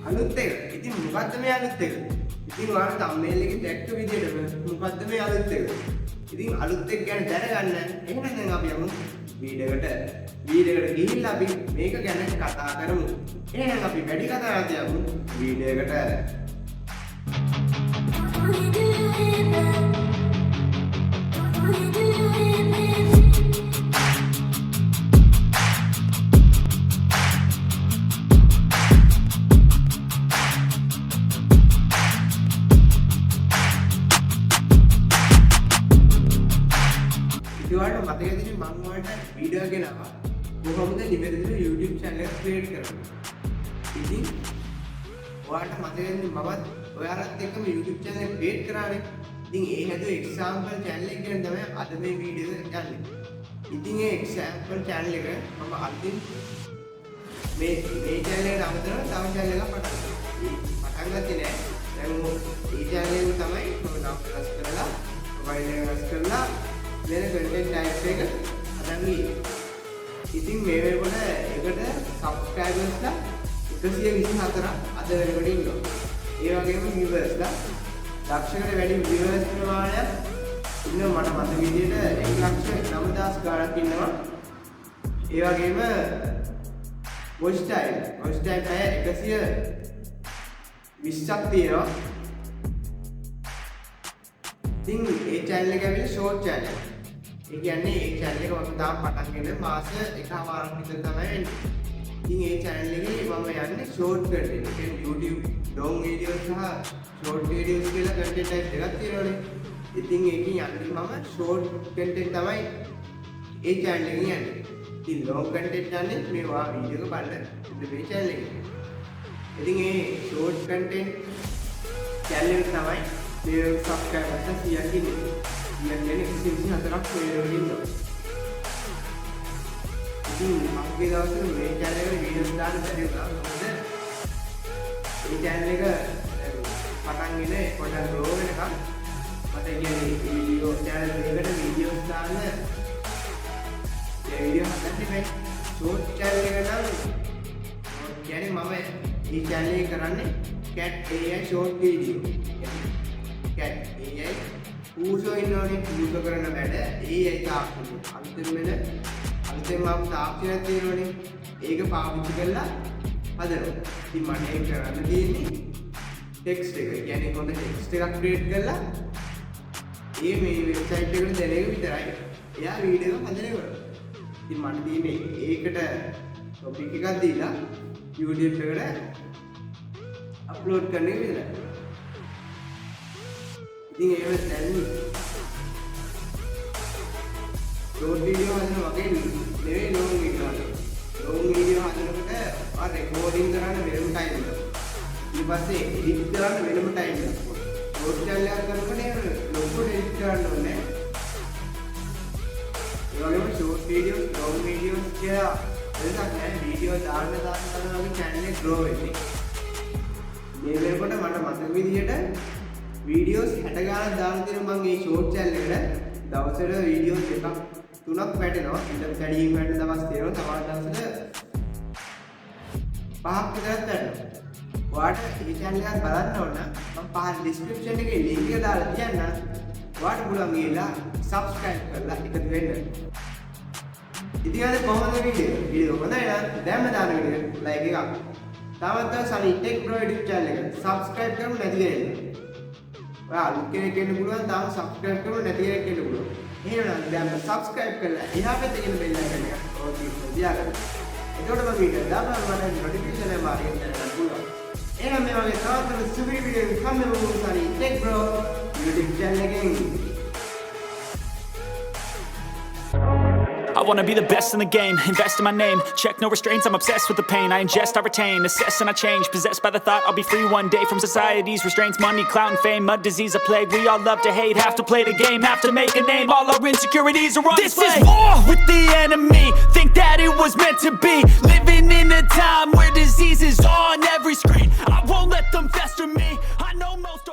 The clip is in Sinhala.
අලුත් එක. ඉතින් මොකද්ද මේ අලුත් එක? ඉතින් ඔයාලා thumbnail එකේ දැක්ක විදිහටම මොකද්ද මේ අලුත් එක? ඉතින් අලුත් එක ගැන දැනගන්න එහෙනම් දැන් අපි යමු වීඩියෝ එකට ගිහිල්ලා අපි මේක ගැන කතා කරමු. එහෙනම් අපි වැඩි කතා නැති යමු වීඩියෝ එකට. ඔයාලට මතකද මම ඔයාලට වීඩියෝ ගෙනාවා කොහොමද නිවැරදිව YouTube channel එක ක්‍රියේට් කරන්නේ. ඉතින් ඔයාලට මතකද මමත් ඔයාලත් එක්කම YouTube channel එක ක්‍රියේට් කරානේ. ඉතින් ඒ හැදුව example channel එක ගැන තමයි අද මේ වීඩියෝ එක යන්නේ. ඉතින් ඒ example channel එක මම අලුතින් මේ channel එකට අමතරව තව channel එකක් පටන් ගත්තේ නෑ. දැන් මේ channel එක තමයි මම නම් ප්‍රස් කරලා මොබයිල් එක ප්‍රස් කරලා වෙන content type එක අදන් ගියේ. ඉතින් මේ වෙනකොට එකට subscribers ලා 124ක් අද වෙනකොට ඉන්නවා. ඒ වගේම viewers ලා ලක්ෂයකට වැඩි viewers ප්‍රමාණයක් ඉන්නවා. මට මතක විදිහට 1,90,000 ගාණක් ඉන්නවා. ඒ වගේම watch time අය 120ක් තියෙනවා. ඉතින් මේ channel එක ඇවිල්ලා short channel. ඒ කියන්නේ මේ channel එක මම තාම පටන් ගන්න මාස එකමාරක් විතර තමයි වෙන්නේ. ඉතින් මේ channel එකේ මම යන්නේ short content. ඒ කියන්නේ YouTube long videos සහ short videos කියලා content type දෙකක් තියෙනවානේ. ඉතින් ඒකෙන් යන්නේ මම short content තමයි මේ channel එකෙන් යන්නේ. ඉතින් long content යන්නේ මේවා වීඩියෝ එක බලන්න මේ channel එකේ. ඉතින් මේ short content channel එක තමයි මේ subscribers 100ක් ඉන්නේ. 124ක් ඉන්නවා. ඉතින් අපේ දවස්වල මේ channel එකේ වීඩියෝස් දාන්න බැරි වුණා. මොකද මේ channel එක පටන් ගෙන පොඩක් grow වෙනකම් මට කියන්නේ වීඩියෝ channel එකකට වීඩියෝස් දාන්න ඒ වීඩියෝ හදන්න බැහැ. short channel එක නම් කියන්නේ මම මේ channel එක කරන්නේ cat AI short video. cat AI ඌසෝ ඉන්නෝනේ ඌසෝ කරන වැඩ AI තාක්ෂණය. අලුතෙන් මම තාක්ෂණයක් තියෙනවනේ. ඒක පාවිච්චි කරලා හදනවා. ඉතින් මම ඒක කරන්න තියෙන්නේ ටෙක්ස්ට් එක. කියන්නේ හොඳ ටෙක්ස්ට් එකක් ක්‍රියේට් කරලා මේ වෙබ්සයිට් එකට දෙන එක විතරයි. එයා වීඩියෝ එක හදන එක. ඉතින් මට තියෙන්නේ ඒකට ටොපික් එකක් දීලා YouTube එකට අප්ලෝඩ් කරන එක විතරයි. ඉතින් ඒක දැන් short video හදන වගේ නෙවෙයි long video හදන. long video හදනකොට ආ recording කරන්න වෙනම time එක. ඊට පස්සේ edit කරන්න වෙනම time එක. short channel එකක් කරනකොට ලොකු edit කරන්න ඕනේ. ඒ වගේම short video long video කියලා වෙනසක් නැහැ. video දාන්න තමයි channel එක grow වෙන්නේ. මේ වෙනකොට මට මතක විදිහට videos 60 ගානක් දාලා තියෙනවා මම මේ short channel එකට. දවසට videos එකක් 3ක් වැටෙනවා. ඊට වැඩියෙන් වැටෙන දවස් තියෙනවා. තවත් දවසට 5ක් විතරක් වැටෙනවා. ඔයාලට මේ channel එක බලන්න ඕන නම් මම පහල description එකේ link එක දාලා තියන්නම්. ඔයාලට පුළුවන් ගිහලා subscribe කරලා එකතු වෙන්න. ඉතින් අද කොහොමද වීඩියෝ හොඳයි නේද? දැන්ම දාන වීඩියෝ like එකක්. තාමත් සනි tech bro YouTube channel එක subscribe කරමු නැති කෙනෙක්. ඔයා අලුත් කෙනෙක් වෙන්න පුළුවන්. තාම subscribe කරමු නැති කෙනෙක් වෙන්න පුළුවන්. එහෙනම් දැන් subscribe කරලා එහා පැත්තේ තියෙන bell icon එක ඕකේ තියාගන්න. එතකොට මම වීඩියෝ දානවා මට notification එක මාරියෙන් දැනගන්න පුළුවන්. එහෙනම් මේ වගේ තවත් සුපිරි වීඩියෝ එකක් හම්බෙමු සනි tech bro YouTube channel එකෙන්. I wanna be the best in the game, invest in my name. Check no restraints, I'm obsessed with the pain. I ingest, I retain, assess and I change. Possessed by the thought I'll be free one day from society's restraints. Money, clout and fame, a disease, a plague. We all love to hate, have to play the game, have to make a name. All our insecurities are on display. This is war with the enemy. Think that it was meant to be. Living in a time where disease is on every screen. I won't let them fester me. I know most